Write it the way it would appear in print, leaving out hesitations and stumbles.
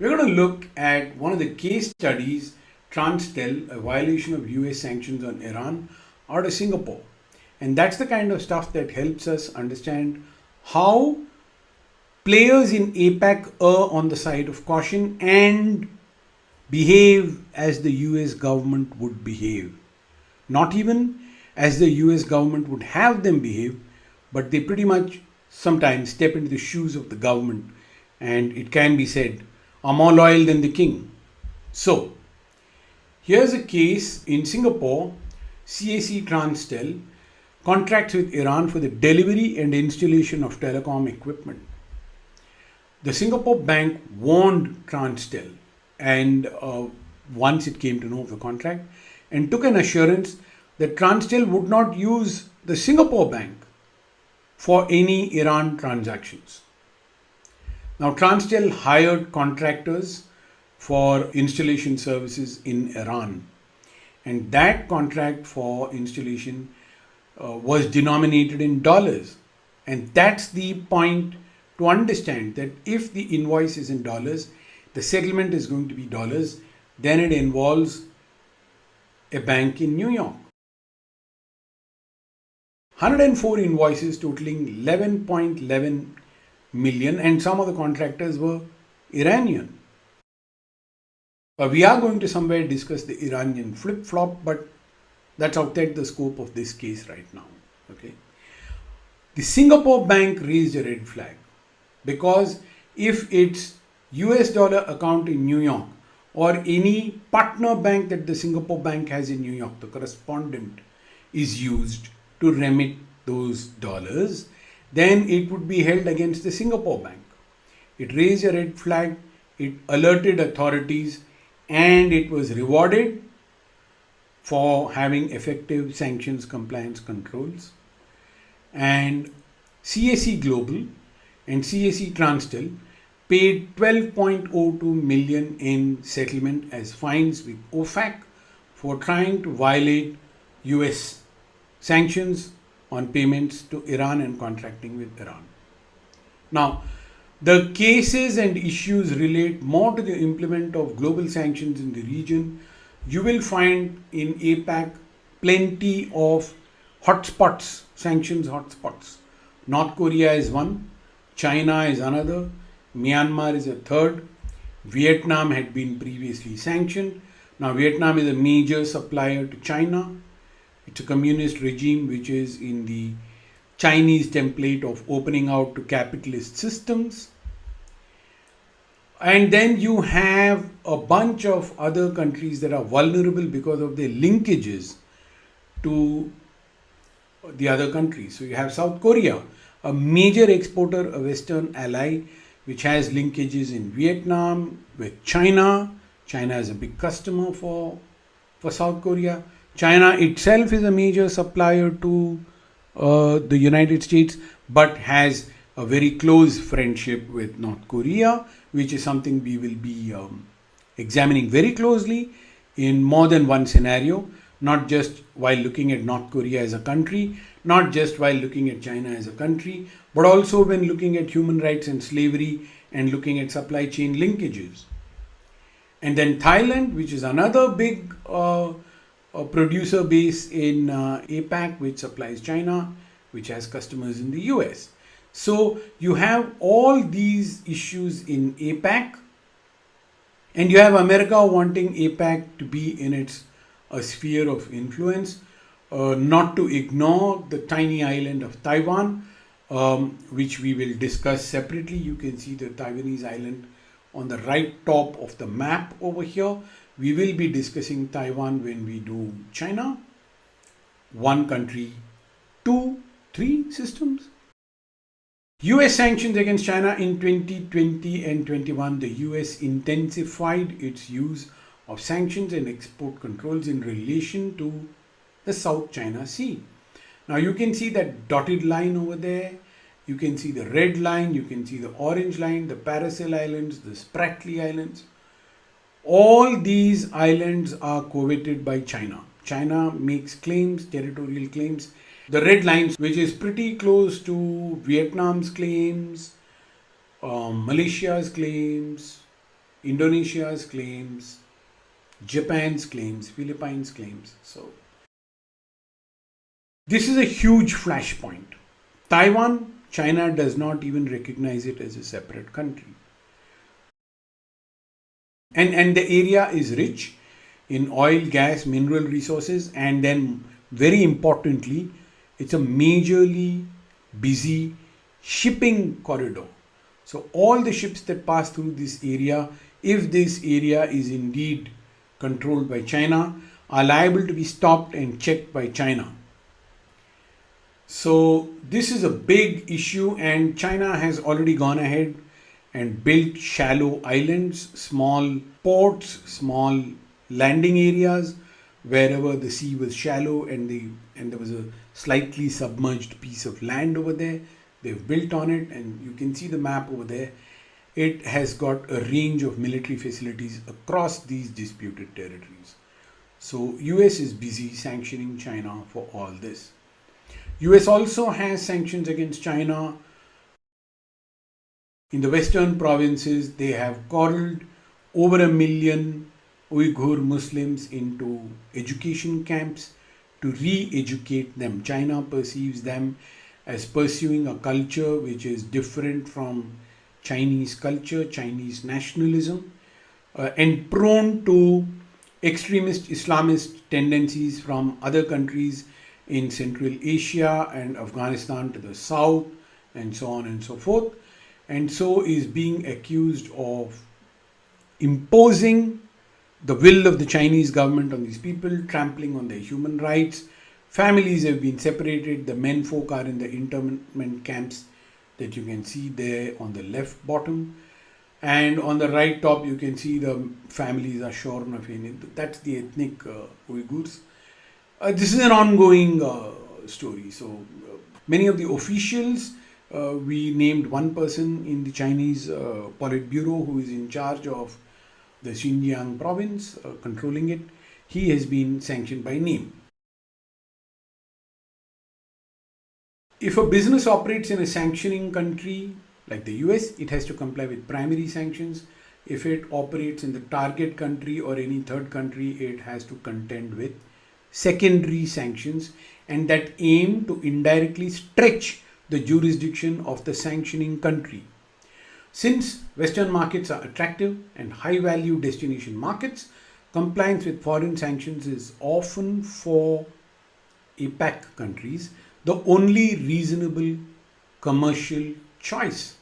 We're going to look at one of the case studies, Transtel, a violation of US sanctions on Iran out of Singapore. And that's the kind of stuff that helps us understand how players in APAC err on the side of caution and behave as the US government would behave. Not even as the US government would have them behave, but they pretty much sometimes step into the shoes of the government, and it can be said, are more loyal than the king. So, here's a case in Singapore. CAC Transtel contracts with Iran for the delivery and installation of telecom equipment. The Singapore bank warned Transtel, and once it came to know of the contract, and took an assurance that Transtel would not use the Singapore bank for any Iran transactions. Now, Transtel hired contractors for installation services in Iran, and that contract for installation was denominated in dollars. And that's the point to understand, that if the invoice is in dollars, the settlement is going to be dollars, then it involves a bank in New York. 104 invoices totaling 11.11 million, and some of the contractors were Iranian. We are going to somewhere discuss the Iranian flip-flop, but that's outside the scope of this case right now. Okay. The Singapore bank raised a red flag, because if its US dollar account in New York or any partner bank that the Singapore bank has in New York, the correspondent, is used to remit those dollars, then it would be held against the Singapore bank. It raised a red flag, it alerted authorities, and it was rewarded for having effective sanctions compliance controls. And CAC Global and CAC Transtel paid 12.02 million in settlement as fines with OFAC for trying to violate US sanctions on payments to Iran and contracting with Iran. Now, the cases and issues relate more to the implement of global sanctions in the region. You will find in APAC plenty of hotspots, sanctions hotspots. North Korea is one, China is another, Myanmar is a third, Vietnam had been previously sanctioned. Now, Vietnam is a major supplier to China. It's a communist regime which is in the Chinese template of opening out to capitalist systems. And then you have a bunch of other countries that are vulnerable because of their linkages to the other countries. So you have South Korea, a major exporter, a Western ally, which has linkages in Vietnam with China. China is a big customer for South Korea. China itself is a major supplier to the United States, but has a very close friendship with North Korea, which is something we will be examining very closely in more than one scenario, not just while looking at North Korea as a country, not just while looking at China as a country, but also when looking at human rights and slavery and looking at supply chain linkages. And then Thailand, which is another big producer base in APAC, which supplies China, which has customers in the US. So you have all these issues in APAC, and you have America wanting APAC to be in its sphere of influence, not to ignore the tiny island of Taiwan, which we will discuss separately. You can see the Taiwanese island on the right top of the map over here. We will be discussing Taiwan when we do China. One country, two, three systems. US sanctions against China in 2020 and 21. The US intensified its use of sanctions and export controls in relation to the South China Sea. Now you can see that dotted line over there. You can see the red line. You can see the orange line, the Paracel Islands, the Spratly Islands. All these islands are coveted by China. China makes claims, territorial claims. The red lines, which is pretty close to Vietnam's claims, Malaysia's claims, Indonesia's claims, Japan's claims, Philippines' claims. So this is a huge flashpoint. Taiwan, China does not even recognize it as a separate country. And the area is rich in oil, gas, mineral resources, and then very importantly, it's a majorly busy shipping corridor. So all the ships that pass through this area, if this area is indeed controlled by China, are liable to be stopped and checked by China. So this is a big issue, and China has already gone ahead and built shallow islands, small ports, small landing areas wherever the sea was shallow and there was a slightly submerged piece of land over there. They've built on it, and you can see the map over there. It has got a range of military facilities across these disputed territories. So US is busy sanctioning China for all this. US also has sanctions against China. In the western provinces, they have corralled over 1 million Uyghur Muslims into education camps to re-educate them. China perceives them as pursuing a culture which is different from Chinese culture, Chinese nationalism, and prone to extremist Islamist tendencies from other countries in Central Asia and Afghanistan to the south, and so on and so forth. And so is being accused of imposing the will of the Chinese government on these people, trampling on their human rights. Families have been separated. The men folk are in the internment camps that you can see there on the left bottom. And on the right top, you can see the families are shorn of any. That's the ethnic Uyghurs. This is an ongoing story. So many of the officials, we named one person in the Chinese Politburo who is in charge of the Xinjiang province, controlling it. He has been sanctioned by name. If a business operates in a sanctioning country like the US, it has to comply with primary sanctions. If it operates in the target country or any third country, it has to contend with secondary sanctions, and that aim to indirectly stretch the jurisdiction of the sanctioning country. Since Western markets are attractive and high value destination markets, compliance with foreign sanctions is often for APAC countries the only reasonable commercial choice.